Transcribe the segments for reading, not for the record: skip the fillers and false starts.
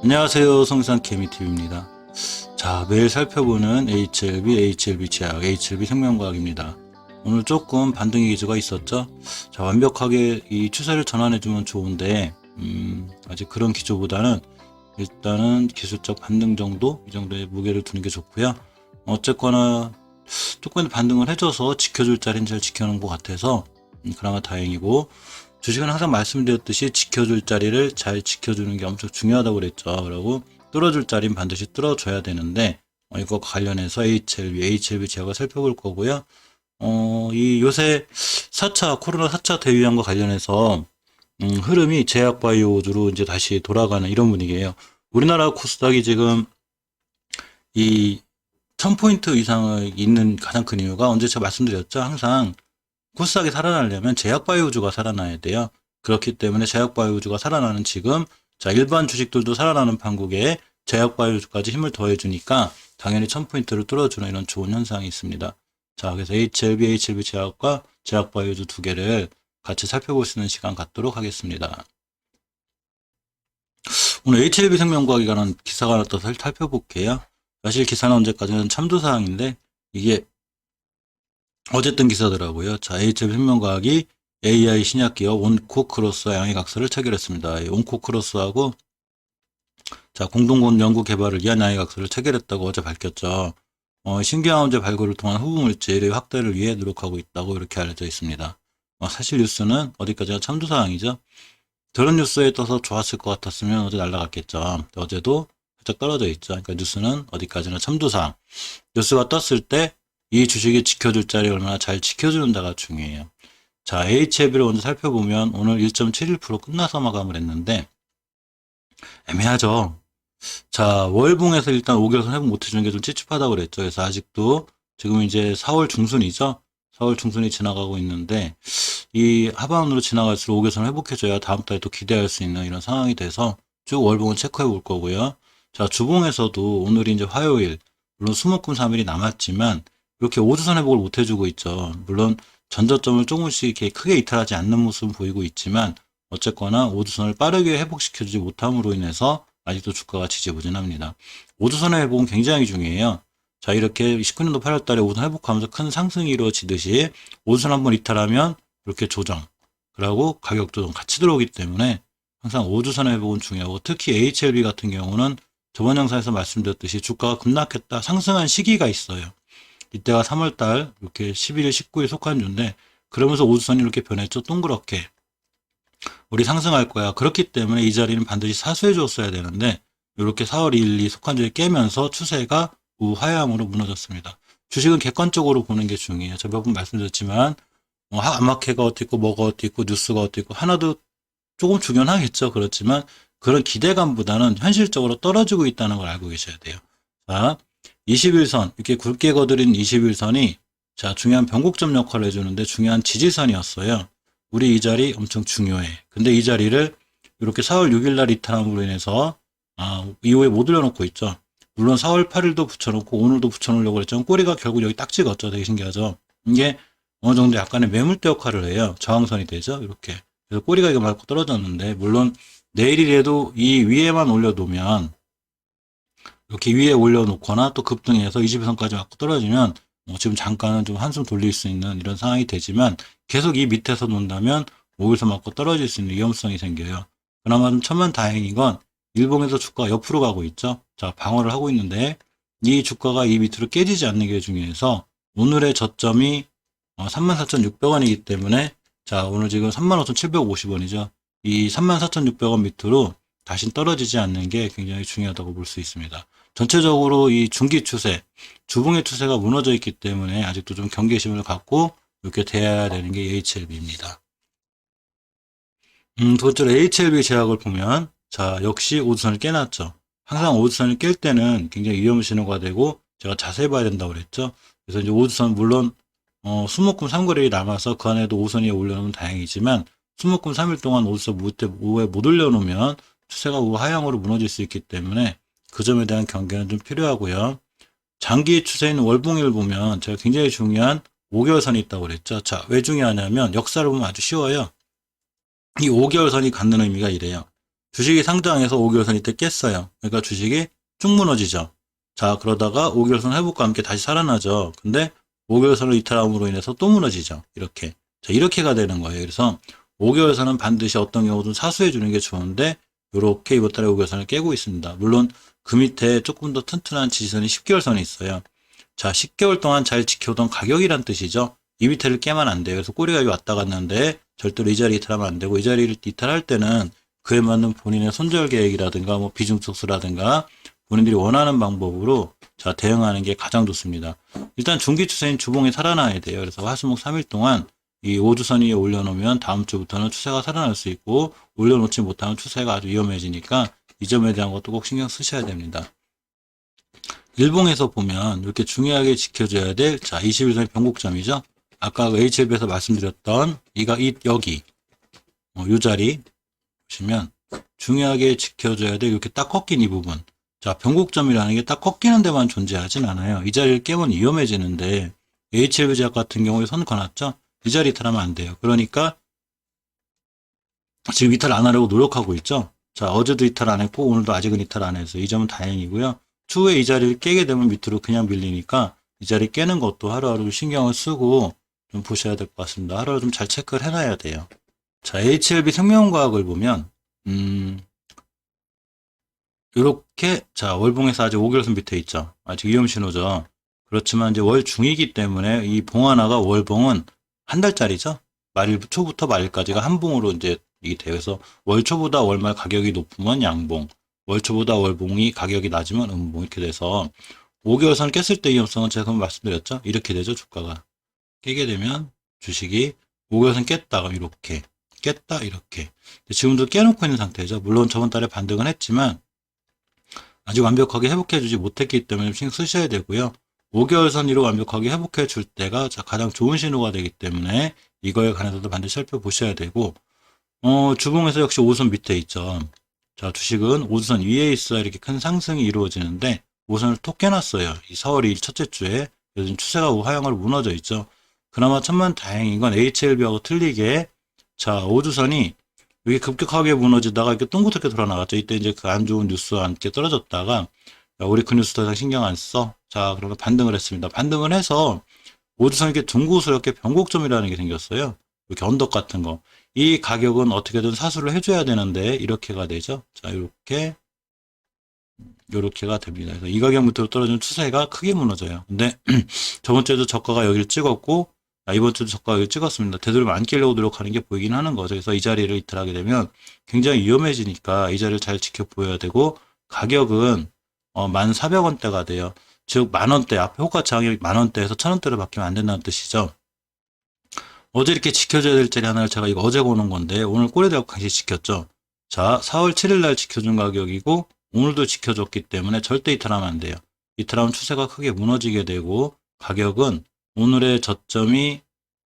안녕하세요. 성산 개미TV입니다. 자, 매일 살펴보는 HLB 제약, HLB 생명과학입니다. 오늘 조금 반등의 기조가 있었죠? 자, 완벽하게 이 추세를 전환해주면 좋은데, 아직 그런 기조보다는 일단은 기술적 반등 정도? 이 정도의 무게를 두는 게 좋고요. 어쨌거나 조금 반등을 해줘서 지켜줄 자리는 잘 지켜놓은 것 같아서 그나마 다행이고, 주식은 항상 말씀드렸듯이 지켜줄 자리를 잘 지켜주는 게 엄청 중요하다고 그랬죠. 그리고 뚫어줄 자리는 반드시 뚫어줘야 되는데, 이거 관련해서 HLB 제약을 살펴볼 거고요. 이 요새 코로나 4차 대유행과 관련해서 흐름이 제약바이오주로 이제 다시 돌아가는 이런 분위기예요. 우리나라 코스닥이 지금 이 1000포인트 이상을 있는 가장 큰 이유가 언제 제가 말씀드렸죠. 항상 코스닥이 살아나려면 제약바이오주가 살아나야 돼요. 그렇기 때문에 제약바이오주가 살아나는 지금, 자, 일반 주식들도 살아나는 판국에 제약바이오주까지 힘을 더해주니까 당연히 1000포인트를 뚫어주는 이런 좋은 현상이 있습니다. 자, 그래서 HLB 제약과 제약바이오주 두 개를 같이 살펴볼 수 있는 시간 갖도록 하겠습니다. 오늘 HLB 생명과학에 관한 기사가 하나 더 살펴볼게요. 사실 기사는 언제까지는 참조사항인데 이게 어제 뜬 기사더라고요. 자, HLB 생명과학이 AI 신약기업 온코크로스와 양해각서를 체결했습니다. 온코크로스하고 자, 공동 연구 개발을 위한 양해각서를 체결했다고 어제 밝혔죠. 신경암제 발굴을 통한 후보물질의 확대를 위해 노력하고 있다고 이렇게 알려져 있습니다. 사실 뉴스는 어디까지나 참조사항이죠. 저런 뉴스에 떠서 좋았을 것 같았으면 어제 날라갔겠죠. 어제도 살짝 떨어져 있죠. 그러니까 뉴스는 어디까지나 참조사항. 뉴스가 떴을 때 이 주식이 지켜줄 자리 얼마나 잘 지켜주는가가 중요해요. 자, HLB를 먼저 살펴보면 오늘 1.71% 끝나서 마감을 했는데 애매하죠. 자, 월봉에서 일단 5개월선 회복 못해주는 게 좀 찝찝하다고 그랬죠. 그래서 아직도 지금 이제 4월 중순이죠. 4월 중순이 지나가고 있는데 이 하반으로 지나갈수록 5개월선 회복해줘야 다음 달에 또 기대할 수 있는 이런 상황이 돼서 쭉 월봉은 체크해 볼 거고요. 자, 주봉에서도 오늘이 이제 화요일, 물론 수목금 3일이 남았지만 이렇게 5주선 회복을 못 해주고 있죠. 물론 전저점을 조금씩 이렇게 크게 이탈하지 않는 모습은 보이고 있지만 어쨌거나 5주선을 빠르게 회복시켜주지 못함으로 인해서 아직도 주가가 지지부진합니다. 5주선의 회복은 굉장히 중요해요. 자, 이렇게 19년도 8월 달에 5주선 회복하면서 큰 상승이 이루어지듯이 5주선 한번 이탈하면 이렇게 조정, 그리고 가격 조정 같이 들어오기 때문에 항상 5주선의 회복은 중요하고 특히 HLB 같은 경우는 저번 영상에서 말씀드렸듯이 주가가 급락했다 상승한 시기가 있어요. 이때가 3월달 이렇게 11일, 19일 속한 주인데 그러면서 5주선이 이렇게 변했죠. 동그랗게. 우리 상승할 거야. 그렇기 때문에 이 자리는 반드시 사수해 줬어야 되는데 이렇게 4월 2일 이 속한 주에 깨면서 추세가 우하향으로 무너졌습니다. 주식은 객관적으로 보는 게 중요해요. 제가 몇 번 말씀드렸지만 암막해가 어디 있고 뭐가 어디 있고 뉴스가 어디 있고 하나도 조금 중요하겠죠. 그렇지만 그런 기대감보다는 현실적으로 떨어지고 있다는 걸 알고 계셔야 돼요. 자, 21선 이렇게 굵게 거드린 21선이 자, 중요한 변곡점 역할을 해주는데 중요한 지지선이었어요. 우리 이 자리 엄청 중요해. 근데 이 자리를 이렇게 4월 6일 날 이탈함으로 인해서 이후에 못 올려놓고 있죠. 물론 4월 8일도 붙여놓고 오늘도 붙여놓으려고 그랬지만 꼬리가 결국 여기 딱 찍었죠. 되게 신기하죠. 이게 어느 정도 약간의 매물대 역할을 해요. 저항선이 되죠. 이렇게. 그래서 꼬리가 이거 맞고 떨어졌는데 물론 내일이라도 이 위에만 올려놓으면 이렇게 위에 올려놓거나 또 급등해서 21선까지 맞고 떨어지면 지금 잠깐은 좀 한숨 돌릴 수 있는 이런 상황이 되지만 계속 이 밑에서 논다면 5일선 맞고 떨어질 수 있는 위험성이 생겨요. 그나마 좀 천만다행인 건 일봉에서 주가가 옆으로 가고 있죠. 자, 방어를 하고 있는데 이 주가가 이 밑으로 깨지지 않는 게 중요해서 오늘의 저점이 34,600원이기 때문에 자, 오늘 지금 35,750원이죠. 이 34,600원 밑으로 다시 떨어지지 않는 게 굉장히 중요하다고 볼 수 있습니다. 전체적으로 이 중기 추세, 주봉의 추세가 무너져 있기 때문에 아직도 좀 경계심을 갖고 이렇게 돼야 되는 게 HLB입니다. 두 번째로 HLB 제약을 보면 자, 역시 5주선을 깨놨죠. 항상 5주선을 깰 때는 굉장히 위험 신호가 되고 제가 자세히 봐야 된다고 그랬죠. 그래서 이제 5주선 물론 수목금 3거래일이 남아서 그 안에도 5선 위에 올려놓으면 다행이지만 수목금 3일 동안 5주선 우에 못 올려놓으면 추세가 우하향으로 무너질 수 있기 때문에 그 점에 대한 경계는 좀 필요하고요. 장기 추세인 월봉일 보면 제가 굉장히 중요한 5개월선이 있다고 그랬죠. 자, 왜 중요하냐면 역사를 보면 아주 쉬워요. 이 5개월선이 갖는 의미가 이래요. 주식이 상장해서 5개월선 이때 깼어요. 그러니까 주식이 쭉 무너지죠. 자, 그러다가 5개월선 회복과 함께 다시 살아나죠. 근데 5개월선을 이탈함으로 인해서 또 무너지죠. 이렇게. 자, 이렇게가 되는 거예요. 그래서 5개월선은 반드시 어떤 경우든 사수해 주는 게 좋은데 이렇게 이번 달에 5개월선을 깨고 있습니다. 물론 그 밑에 조금 더 튼튼한 지지선이 10개월선이 있어요. 자, 10개월 동안 잘 지켜오던 가격이란 뜻이죠. 이 밑에를 깨면 안 돼요. 그래서 꼬리가 왔다 갔는데 절대로 이 자리 이탈하면 안 되고 이 자리를 이탈할 때는 그에 맞는 본인의 손절 계획이라든가 뭐 비중 축소라든가 본인들이 원하는 방법으로 자 대응하는 게 가장 좋습니다. 일단 중기 추세인 주봉이 살아나야 돼요. 그래서 화수목 3일 동안 이 5주선 위에 올려놓으면 다음 주부터는 추세가 살아날 수 있고 올려놓지 못하면 추세가 아주 위험해지니까 이 점에 대한 것도 꼭 신경 쓰셔야 됩니다. 일봉에서 보면 이렇게 중요하게 지켜줘야 될 자 21선의 변곡점이죠. 아까 HLB에서 말씀드렸던 여기 이 자리 보시면 중요하게 지켜줘야 될 이렇게 딱 꺾인 이 부분. 자, 변곡점이라는 게 딱 꺾이는 데만 존재하진 않아요. 이 자리를 깨면 위험해지는데 HLB 제약 같은 경우에 선 그어놨죠. 이 자리 이탈하면 안 돼요. 그러니까 지금 이탈 안 하려고 노력하고 있죠. 자, 어제도 이탈 안 했고 오늘도 아직은 이탈 안 해서 이 점은 다행이고요. 추후에 이 자리를 깨게 되면 밑으로 그냥 밀리니까 이 자리 깨는 것도 하루하루 신경을 쓰고 좀 보셔야 될 것 같습니다. 하루하루 좀 잘 체크를 해놔야 돼요. 자, HLB 생명과학을 보면 이렇게 자 월봉에서 아직 5개월선 밑에 있죠. 아직 위험 신호죠. 그렇지만 이제 월 중이기 때문에 이 봉 하나가 월봉은 한 달짜리죠. 말일 초부터 말일까지가 한 봉으로 이제 이게 돼요. 그래서 월 초보다 월말 가격이 높으면 양봉, 월 초보다 월봉이 가격이 낮으면 음봉 이렇게 돼서 5개월선 깼을 때 위험성은 제가 말씀드렸죠. 이렇게 되죠. 주가가 깨게 되면 주식이 5개월선 깼다가 이렇게 깼다 이렇게 지금도 깨놓고 있는 상태죠. 물론 저번 달에 반등은 했지만 아직 완벽하게 회복해주지 못했기 때문에 신경 쓰셔야 되고요. 5개월선 위로 완벽하게 회복해 줄 때가 가장 좋은 신호가 되기 때문에 이거에 관해서도 반드시 살펴보셔야 되고 주봉에서 역시 5선 밑에 있죠. 자, 주식은 5선 위에 있어야 이렇게 큰 상승이 이루어지는데 5선을 톡 깨놨어요. 이 4월 2일 첫째 주에 요즘 추세가 하향으로 무너져 있죠. 그나마 천만 다행인 건 HLB하고 틀리게 자 5주선이 여기 급격하게 무너지다가 이렇게 똥구렇게 돌아나갔죠. 이때 이제 그 안 좋은 뉴스와 함께 떨어졌다가 우리 그 뉴스 더 이상 신경 안 써. 자, 그러면 반등을 했습니다. 반등을 해서 5주선 이렇게 둥그스럽게 변곡점이라는 게 생겼어요. 이렇게 언덕 같은 거. 이 가격은 어떻게든 사수를 해줘야 되는데 이렇게가 되죠. 자, 이렇게가 됩니다. 그래서 이 가격 밑으로 떨어지는 추세가 크게 무너져요. 근데 저번 주에도 저가가 여기를 찍었고 이번 주도 저가가 여기를 찍었습니다. 되도록이면 안 깨려고 노력하는 게 보이긴 하는 거죠. 그래서 이 자리를 이탈하게 되면 굉장히 위험해지니까 이 자리를 잘 지켜보여야 되고 가격은 1,400원대가 돼요. 즉 만원대 앞에 호가치 항이 만원대에서 1,000원대로 바뀌면 안 된다는 뜻이죠. 어제 이렇게 지켜줘야 될 자리 하나를 제가 이거 어제 보는 건데 오늘 꼬리대고 같이 지켰죠. 자 4월 7일 날 지켜준 가격이고 오늘도 지켜줬기 때문에 절대 이탈하면 안 돼요. 이탈하면 추세가 크게 무너지게 되고 가격은 오늘의 저점이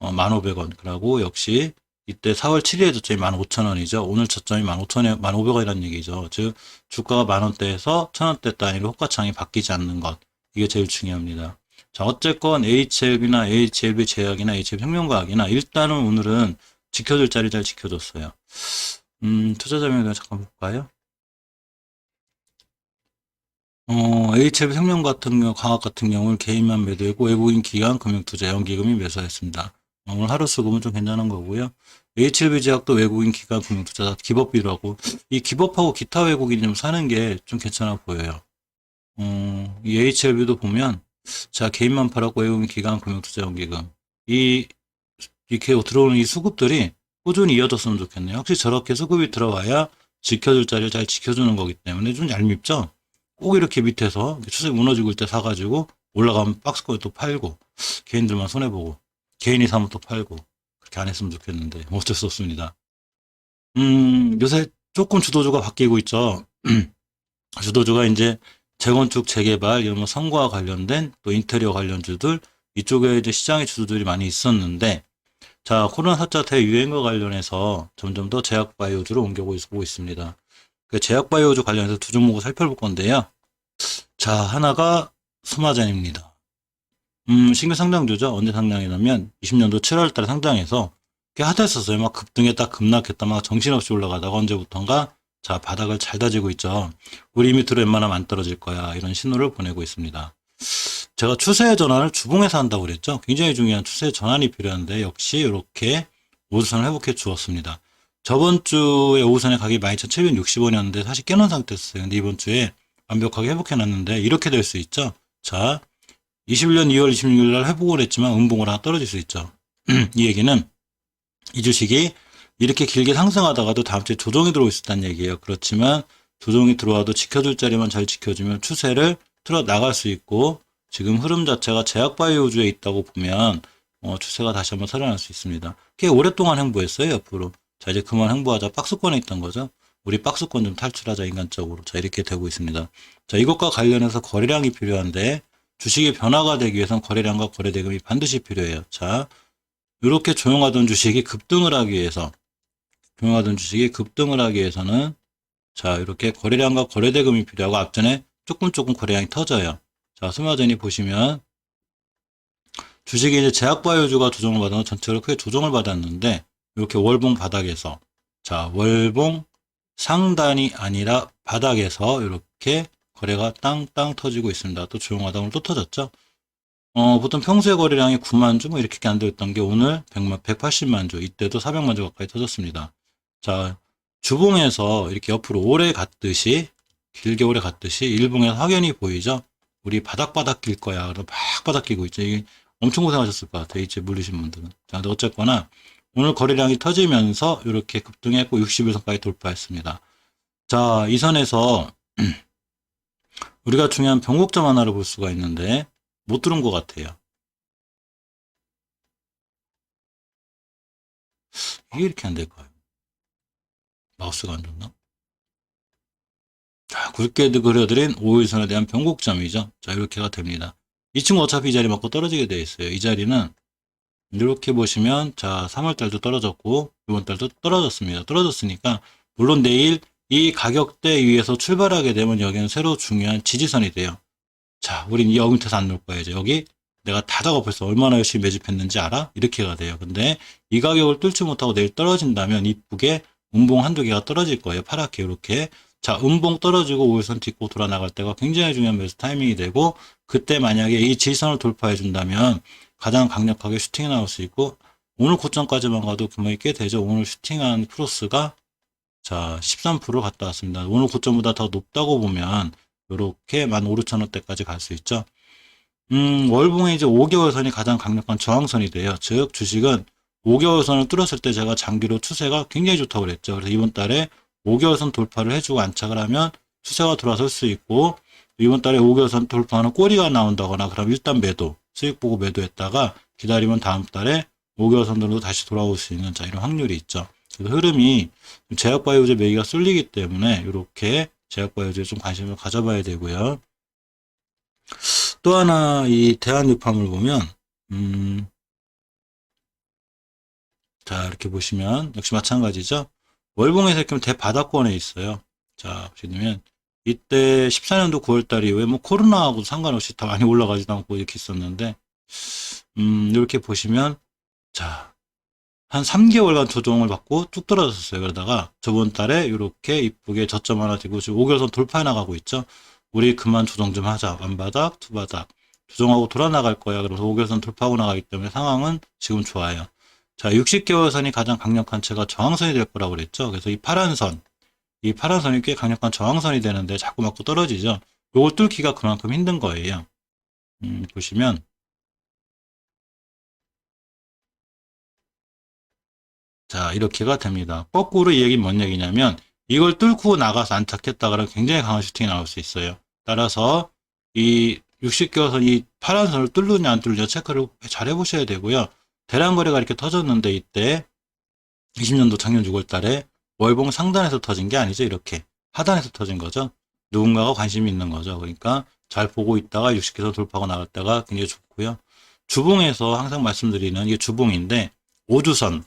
1,500원 그리고 역시 이때 4월 7일에 저점이 15,000원이죠. 오늘 저점이 1,500원이라는 얘기죠. 즉 주가가 만원대에서 1,000원대 단위로 호가창이 바뀌지 않는 것 이게 제일 중요합니다. 자 어쨌건 HLB나 HLB 제약이나 HLB 생명과학이나 일단은 오늘은 지켜줄 자리 잘 지켜줬어요. 투자자명단 잠깐 볼까요? HLB 생명 같은 경우, 광학 같은 경우는 개인만 매도했고 외국인 기관 금융투자 연기금이 매수했습니다. 오늘 하루 수급은 좀 괜찮은 거고요. HLB 제약도 외국인 기관 금융투자 기법비로 하고 이 기법하고 기타 외국인이 좀 사는 게 좀 괜찮아 보여요. 이 HLB도 보면 자 개인만 팔았고 외국인 기관 금융투자 연기금 이렇게 들어오는 이 수급들이 꾸준히 이어졌으면 좋겠네요. 혹시 저렇게 수급이 들어와야 지켜줄 자리를 잘 지켜주는 거기 때문에 좀 얄밉죠. 꼭 이렇게 밑에서 추세 무너지고 있을 때 사가지고 올라가면 박스권에 또 팔고 개인들만 손해보고 개인이 사면 또 팔고 그렇게 안 했으면 좋겠는데 어쩔 수 없습니다. 요새 조금 주도주가 바뀌고 있죠. 주도주가 이제 재건축 재개발 이런 성과 관련된 또 인테리어 관련주들 이쪽에 이제 시장의 주도들이 많이 있었는데 자 코로나 4차 대유행과 관련해서 점점 더 제약바이오주로 옮겨오고 있습니다. 그 제약바이오주 관련해서 두 종목을 살펴볼 건데요. 자, 하나가 소마젠입니다. 신규 상장주죠. 언제 상장이냐면 20년도 7월 달에 상장해서 꽤 핫했었어요. 막 급등했다 급락했다 막 정신없이 올라가다가 언제부턴가 자 바닥을 잘 다지고 있죠. 우리 밑으로 웬만하면 안 떨어질 거야. 이런 신호를 보내고 있습니다. 제가 추세 전환을 주봉에서 한다고 그랬죠. 굉장히 중요한 추세 전환이 필요한데 역시 이렇게 오수선을 회복해 주었습니다. 저번 주에 오수선의 가격이 12,760원이었는데 사실 깨놓은 상태였어요. 근데 이번 주에 완벽하게 회복해 놨는데 이렇게 될 수 있죠. 자, 21년 2월 26일 날 회복을 했지만 음봉으로 하나 떨어질 수 있죠. 이 얘기는 이 주식이 이렇게 길게 상승하다가도 다음 주에 조정이 들어올 수 있다는 얘기예요. 그렇지만 조정이 들어와도 지켜줄 자리만 잘 지켜주면 추세를 틀어 나갈 수 있고 지금 흐름 자체가 제약바이오주에 있다고 보면 추세가 다시 한번 살아날 수 있습니다. 꽤 오랫동안 행보했어요. 옆으로. 자 이제 그만 행보하자. 박스권에 있던 거죠. 우리 박스권 좀 탈출하자 인간적으로. 자 이렇게 되고 있습니다. 자 이것과 관련해서 거래량이 필요한데 주식의 변화가 되기 위해선 거래량과 거래대금이 반드시 필요해요. 자 이렇게 조용하던 주식이 급등을 하기 위해서 자 이렇게 거래량과 거래대금이 필요하고 앞전에 조금 거래량이 터져요. 자 스마전이 보시면 주식이 이제 제약바이오주가 조정을 받아서 전체로 크게 조정을 받았는데 이렇게 월봉 바닥에서 자 월봉 상단이 아니라 바닥에서 이렇게 거래가 땅땅 터지고 있습니다. 또 조용하다 오늘 또 터졌죠. 보통 평소에 거래량이 9만 주 뭐 이렇게 안 되었던 게 오늘 180만 주 이때도 400만 주 가까이 터졌습니다. 자 주봉에서 이렇게 옆으로 오래 갔듯이 길게 오래 갔듯이 일봉에서 확연히 보이죠. 우리 바닥바닥 낄 거야. 그래서 막 바닥 끼고 있죠. 이게 엄청 고생하셨을 것 같아요. 이제 물리신 분들은. 자, 근데 어쨌거나 오늘 거래량이 터지면서 이렇게 급등했고 61선까지 돌파했습니다. 자, 이 선에서 우리가 중요한 변곡점 하나를 볼 수가 있는데 못 들은 것 같아요. 이게 이렇게 안 될까요? 마우스가 안 좋나? 자, 굵게 그려드린 5일선에 대한 변곡점이죠. 자, 이렇게가 됩니다. 이 친구 어차피 이 자리 맞고 떨어지게 되어 있어요. 이 자리는 이렇게 보시면 자 3월달도 떨어졌고 이번달도 떨어졌습니다. 떨어졌으니까 물론 내일 이 가격대 위에서 출발하게 되면 여기는 새로 중요한 지지선이 돼요. 자 우린 여기 밑에서 안 놓을 거예요. 이제 여기 내가 다다가 벌써 얼마나 열심히 매집했는지 알아? 이렇게가 돼요. 근데 이 가격을 뚫지 못하고 내일 떨어진다면 이쁘게 음봉 한두 개가 떨어질 거예요. 파랗게 이렇게. 자 음봉 떨어지고 5일선 딛고 돌아 나갈 때가 굉장히 중요한 매수 타이밍이 되고 그때 만약에 이 지지선을 돌파해 준다면 가장 강력하게 슈팅이 나올 수 있고 오늘 고점까지만 가도 금액이 꽤 되죠. 오늘 슈팅한 크로스가 자 13% 갔다 왔습니다. 오늘 고점보다 더 높다고 보면 이렇게 15,000원대까지 갈 수 있죠. 월봉의 이제 5개월선이 가장 강력한 저항선이 돼요. 즉 주식은 5개월선을 뚫었을 때 제가 장기로 추세가 굉장히 좋다고 그랬죠. 그래서 이번 달에 5개월선 돌파를 해주고 안착을 하면 추세가 돌아설 수 있고 이번 달에 5개월선 돌파하는 꼬리가 나온다거나 그럼 일단 매도 수익 보고 매도했다가 기다리면 다음 달에 5개월선으로 다시 돌아올 수 있는 자 이런 확률이 있죠. 그래서 흐름이 제약바이오제 매기가 쏠리기 때문에 이렇게 제약바이오제에 좀 관심을 가져봐야 되고요. 또 하나 이 대한유팜을 보면 자 이렇게 보시면 역시 마찬가지죠. 월봉에서 이렇게 대바닥권에 있어요. 자 보시면 이때 14년도 9월달 이후에 뭐 코로나하고 상관없이 다 많이 올라가지도 않고 이렇게 있었는데 이렇게 보시면 자 한 3개월간 조정을 받고 쭉 떨어졌어요. 그러다가 저번 달에 이렇게 이쁘게 저점 하나 되고 지금 5개월선 돌파해 나가고 있죠. 우리 그만 조정 좀 하자. 완바닥, 투바닥 조정하고 돌아 나갈 거야. 그래서 5개월선 돌파하고 나가기 때문에 상황은 지금 좋아요. 자 60개월선이 가장 강력한 채가 저항선이 될 거라고 그랬죠. 그래서 이 파란 선이 꽤 강력한 저항선이 되는데 자꾸 맞고 떨어지죠. 요걸 뚫기가 그만큼 힘든 거예요. 보시면 자 이렇게가 됩니다. 거꾸로 이 얘기는 뭔 얘기냐면 이걸 뚫고 나가서 안착했다 그러면 굉장히 강한 슈팅이 나올 수 있어요. 따라서 이 60개월선 이 파란 선을 뚫느냐 안 뚫느냐 체크를 잘 해보셔야 되고요. 대량 거래가 이렇게 터졌는데 이때 20년도 작년 6월 달에 월봉 상단에서 터진 게 아니죠. 이렇게 하단에서 터진 거죠. 누군가가 관심이 있는 거죠. 그러니까 잘 보고 있다가 60개선 돌파하고 나갈 때가 굉장히 좋고요. 주봉에서 항상 말씀드리는 이게 주봉인데 5주선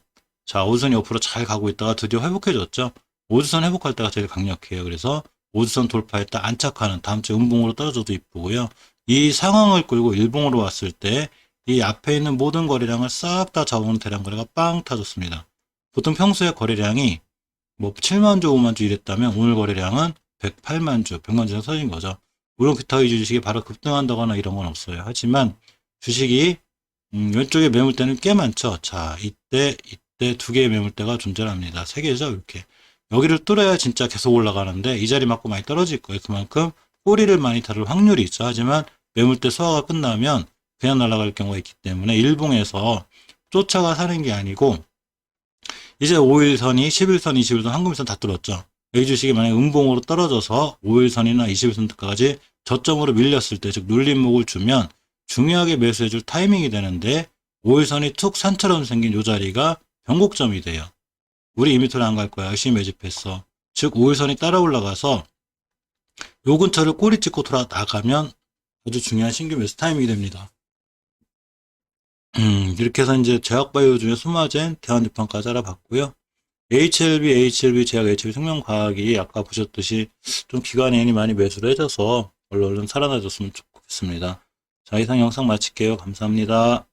자 5주선이 옆으로 잘 가고 있다가 드디어 회복해줬죠. 5주선 회복할 때가 제일 강력해요. 그래서 5주선 돌파했다 안착하는 다음 주 음봉으로 떨어져도 이쁘고요. 이 상황을 끌고 일봉으로 왔을 때 이 앞에 있는 모든 거래량을 싹 다 잡아오는 대량 거래가 빵 터졌습니다. 보통 평소에 거래량이 뭐 7만 주, 5만 주 이랬다면 오늘 거래량은 108만 주, 100만 주가 터진 거죠. 물론 비타이 주식이 바로 급등한다거나 이런 건 없어요. 하지만 주식이 왼쪽에 매물대는 꽤 많죠. 자, 이때 두 개의 매물대가 존재합니다. 세 개죠, 이렇게. 여기를 뚫어야 진짜 계속 올라가는데 이 자리 맞고 많이 떨어질 거예요. 그만큼 꼬리를 많이 다룰 확률이 있죠. 하지만 매물대 소화가 끝나면 그냥 날아갈 경우가 있기 때문에 일봉에서 쫓아가 사는 게 아니고 이제 5일선이 11선, 21선, 한금선 다 뚫었죠. 이 주식이 만약에 음봉으로 떨어져서 5일선이나 21선까지 저점으로 밀렸을 때, 즉 눌림목을 주면 중요하게 매수해줄 타이밍이 되는데 5일선이 툭 산처럼 생긴 이 자리가 변곡점이 돼요. 우리 2m를 안 갈 거야. 열심히 매집했어. 즉 5일선이 따라 올라가서 요 근처를 꼬리 찍고 돌아 나가면 아주 중요한 신규 매수 타이밍이 됩니다. 이렇게 해서 이제 제약바이오 중에 소마젠, 대한제품까지 알아봤고요. HLB 제약 HLB 생명과학이 아까 보셨듯이 좀 기관인이 많이 매수를 해줘서 얼른 살아나줬으면 좋겠습니다. 자, 이상 영상 마칠게요. 감사합니다.